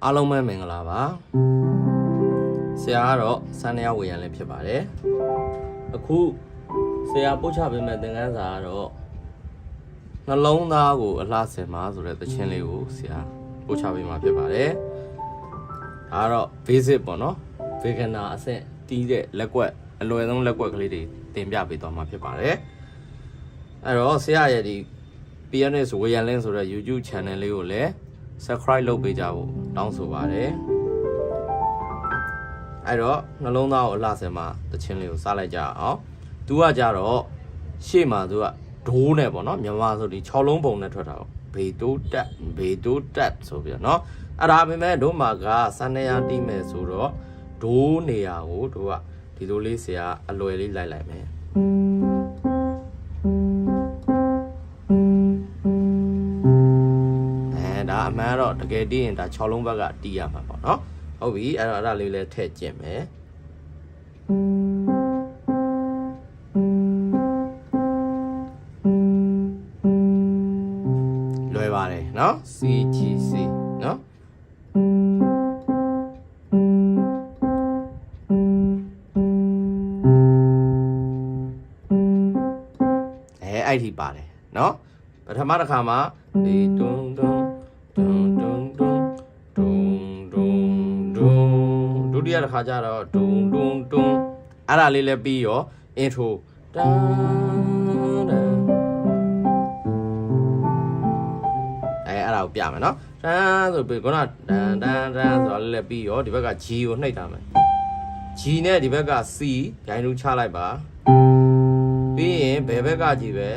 အားလုံးပဲမင်္ဂလာပါဆရာကတော့စန်းရဝေရန်လေးဖြစ်ပါတယ်အခုဆရာပို့ချပေးမဲ့သင်ခန်းစာကတော့နှလုံးသားကိုအလှဆင်ပါဆိုတဲ့သချင်းလေးကိုဆရာပို့ချပေးမှာဖြစ်ပါတယ်ဒါကတော့ basic ပေါ့နော် beginner အဆင့်တီးတဲ့လက်ကွက်အလွယ်ဆုံးလက်ကွက်ကလေးတွေတင်ပြပေးသွားမှာဖြစ်ပါတယ်အဲ့တော့ဆရာရဲ့ဒီ Pianist ဝေရန်လင်းဆိုတဲ့ YouTube channel လေးကိုလည်း subscribe လုပ်ပေးကြဖို့တောင်းဆိုပါတယ်အဲ့တော့နှလုံးသားကိုအလှဆင်မှာတခြင်းလေးကိုစလိုက်ကြအောင်သူကကြတော့ရှေ့မှာသူကဒိုးနဲ့ပေါ့နော်မြန်မာဆိုဒီ6လုံးပုံနဲ့ထွက်တာပေါ့ဘေတိုးတက်ဆိုပြီးတော့เนาะအဲ့ဒါပေမဲ့တို့မှာကစန်းနေရတီးမယ်ဆိုတော့ဒိုးနေရာကိုတို့ကဒီလိုလေးဆရာအလွယ်လေးလိုက်မယ်ဒါအမှန်တော့တကယ်တီးရင်ဒါ6လုံးဘက်ကတီးရမှာပေါ့နော်ဟုတ်ပြီအဲ့တော့အဲ့ဒါလေးလည်းထည့်ကျင်မယ်လွယ်ပါတယ်နော် CGC နော်အဲ့ဒီပါတယ်နော်ပထမတစ်ခါမှာဒီတွန်းတွန်းဒုတိယတစ်ခါကျတော့ဒုံအဲ့ဒါလေးလည်းပြီးရော intro အဲ့ဒါကိုပြမယ်နော်တန်းဆိုပြီးခုနတန်းဆိုတော့လည်းပြီးရောဒီဘက်က G ကိုနှိပ်ထားမယ် G နဲ့ဒီဘက်က C ဂိုင်းလူချလိုက်ပါပြီးရင်ဘယ်ဘက်ကကြည့်ပဲ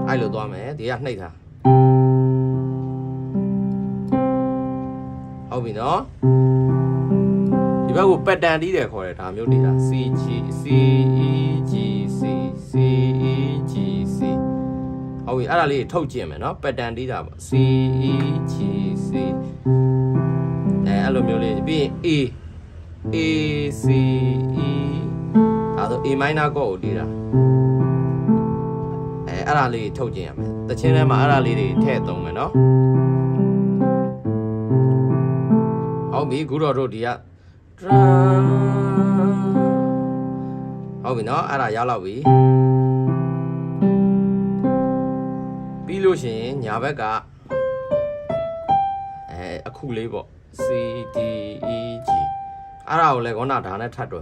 အဲ့လိုသွားမယ်ဒီကနှိပ်ထားဟုတ်ပြီနော်ဒီဘက်ကိုပက်တန်တီးတယ်ခေါ်တယ်ဒါမျိုးနေတာ C E G C ဟုတ်ပြီအဲ့ဒါလေးထုတ်ကျင်မယ်နော်ပက်တန်တီးတာပေါ့ C E G C အဲ့လိုမျိုးလေးပြီးရင် A C E ဒါဆို A minor chord ကိုတီးတာအဲ့ဒါလေးထုတ်ကျင်ရမယ်တခြင်းထဲမှာအဲ့ဒါလေးတွေထည့်သုံးမယ်နော်ဟုတ်ပြီခုတော့တို့ဒီကဟုတ်ပြီနော်အဲ့ဒါရလောက်ပြီပြီးလို့ရှိရင်ညာဘက်ကအခုလေးပေါ့ C D E G အဲ့ဒါကိုလည်းခေါင်းဒါနဲ့ထပ်တွဲ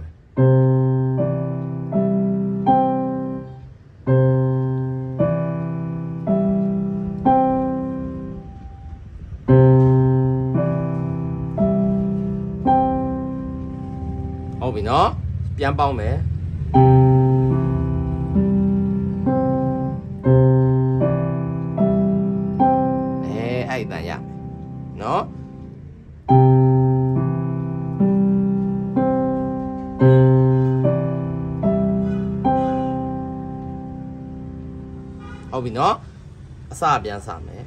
ဟုတ်ပြီနော်ပြန်ပေါင်းမယ်အဲ့တန်ရနော်ဟုတ်ပြီနော်အစပြန်စမယ်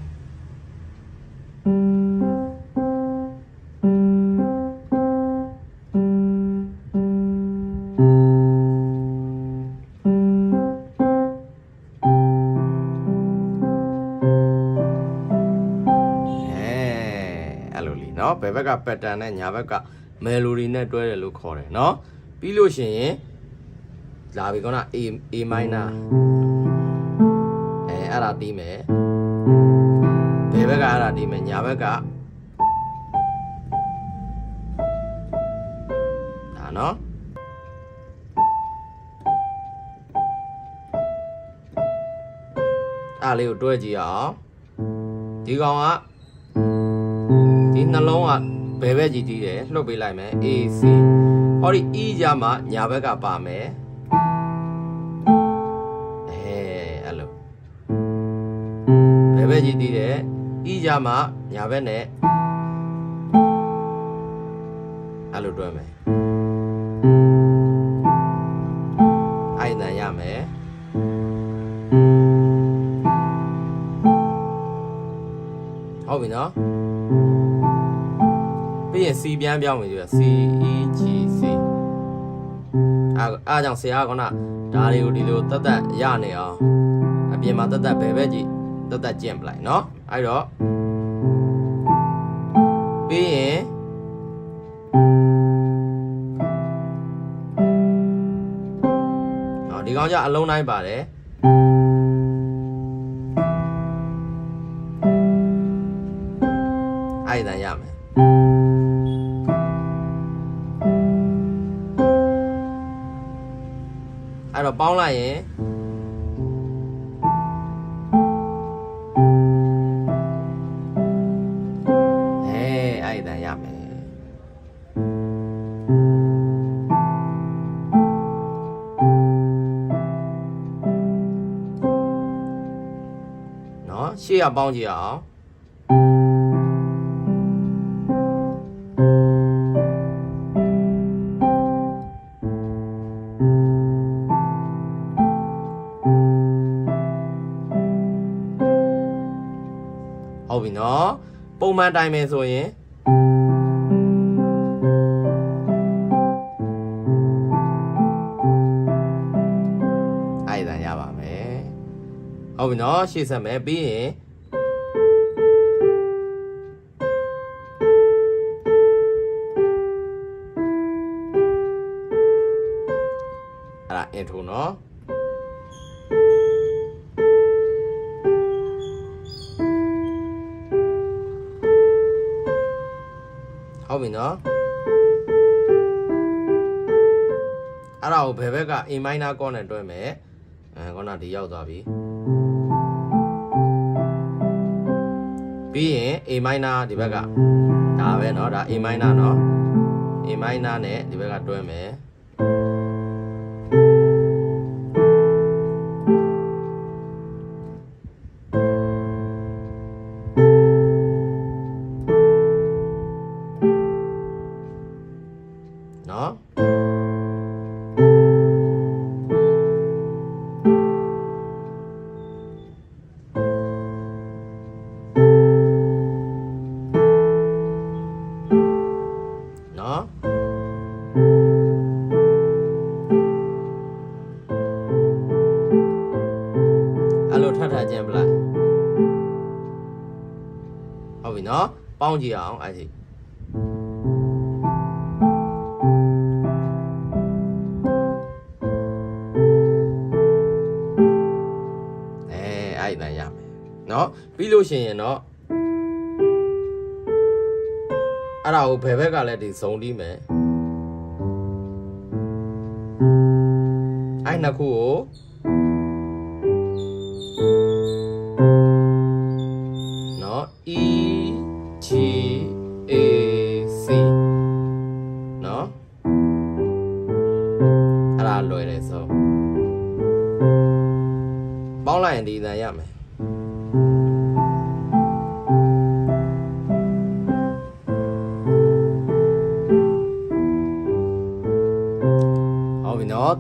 နော်ဘယ်ဘက်က pattern နဲ့ညာဘက်က melody နဲ့တွဲတယ်လို့ခေါ်တယ်နော်ပြီးလို့ရှိရင်လာပြီကောနာ A minor အဲ့ဒါတီးမယ်ဘယ်ဘက်ကအဲ့ဒါတီးမယ်ညာဘက်ကဒါနော်အဲ့လေးကိုတွဲကြည့်အောင်ဒီကောင်ကဒီနှလုံးကဘယ်ဘက်ကြည့်တီးတယ်လှုပ်ပေးလိုက်မယ် A C ဟောဒီ E ကြမှာညာဘက်ကပါမယ်အဲ့လိုဘယ်ဘက်ကြည့်တီးတယ် E ကြမှာညာဘက်နဲ့အဲ့လိုတွဲမယ်အဲ့ဒါရမယ်ဟုတ်ပြီနော်ပြီးရင် C ပြန်ပြောင်းပြီဆိုတော့ C E G C အားကြောင့်ဆရာကဒါတွေကိုဒီလိုတက်တက်ရနေအောင်အပြင်မှာတက်တက်ဘယ်ဘက်ကြည့် တက်ကျင့်ပလိုက်နော်အဲ့တော့ပြီးရင်ဒီကောင်ကြအလုံးတိုင်းပါတယ်အဲ့ဒါရမယ်အဲ့တော့ပေါင်းလိုက်ရင်အဲ့ဒါရမယ်နော်ရှေ့ကပေါင်းကြည့်အောင်ဟုတ်ပြီနော်ပုံမှန်တိုင်းပဲဆိုရင်အဲ့ဒါရပါမယ်ဟုတ်ပြီနော်ရှေ့ဆက်မယ်ပြီးရင်အဲ့ဒါ intro နော်ဟုတ်ပြီနော်အဲ့ဒါကိုဘယ်ဘက်က A minor chord နဲ့တွဲမယ်ခုနဒီရောက်သွားပြီပြီးရင် A minor ဒီဘက်ကဒါပဲเนาะဒါ A minor เนาะ A minor နဲ့ဒီဘက်ကတွဲမယ်เนาะအဲ့လိုထပ်ထပ်ကျင်းပလိုက်ဟုတ်ပြီเนาะပေါင်းကြည့်အောင်အဲ့ဒီအဲ့ဒါရမယ်เนาะပြီးလို့ရှိရင်တော့အဲ့ဒါကိုဘယ်ဘက်ကလည်းဒီဇုံတီးမယ်အဲ့နှစ်ခုကိုเนาะ E G A C เนาะအဲ့ဒါလွယ်တယ်ဆိုပေါင်းလိုက်ရင်ဒီအတန်ရမယ်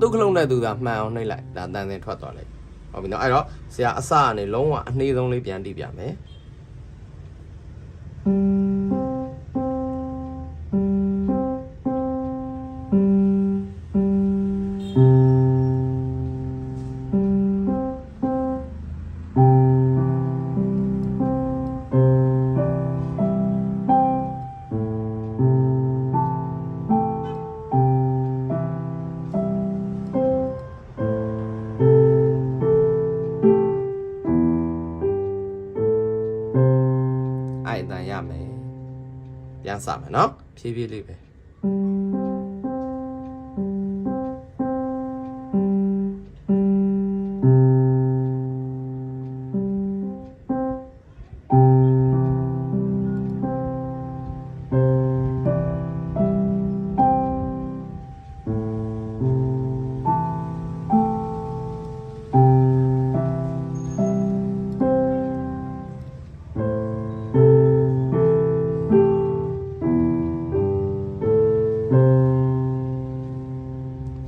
သူ့ခလုံးနဲ့သူသာမှန်အောင်နှိပ်လိုက်ဒါတန်တင်ထွက်သွားလိုက်ဟုတ်ပြီနော်အဲ့တော့ဆရာအစကနေလုံးဝအနှေးဆုံးလေးပြန်တီးပြမယ်အဲ့အတန်ရမယ်ပြန်စမယ်နော်ဖြည်းဖြည်းလေးပဲ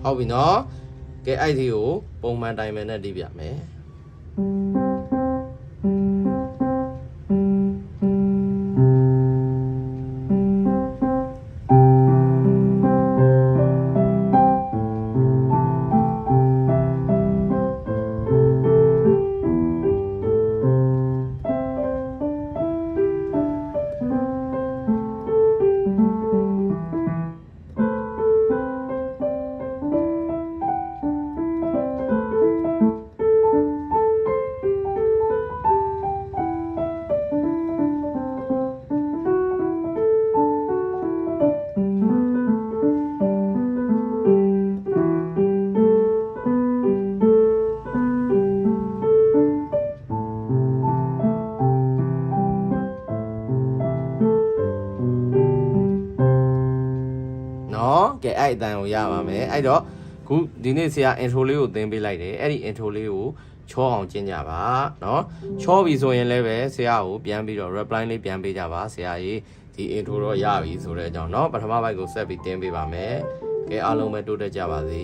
ဟုတ်ပြီနော်ကဲအဲ့ဒီကိုပုံမှန်တိုင်းပဲနဲ့တီးပြမယ် အဲ့အတန်ကိုရပါမယ်အဲ့တော့ခုဒီနေ့ဆရာ intro လေးကိုသင်ပေးလိုက်တယ်အဲ့ဒီ intro လေးကိုချောအောင်ကျင့်ကြပါเนาะချောပြီဆိုရင်လည်းပဲဆရာကိုပြန်ပြီးတော့ reply လေးပြန်ပေးကြပါဆရာကြီးဒီ intro တော့ရပြီဆိုတဲ့အကြောင်းเนาะပထမဘက်ကိုဆက်ပြီးသင်ပေးပါမယ်ကဲအားလုံးပဲတိုးတက်ကြပါစေ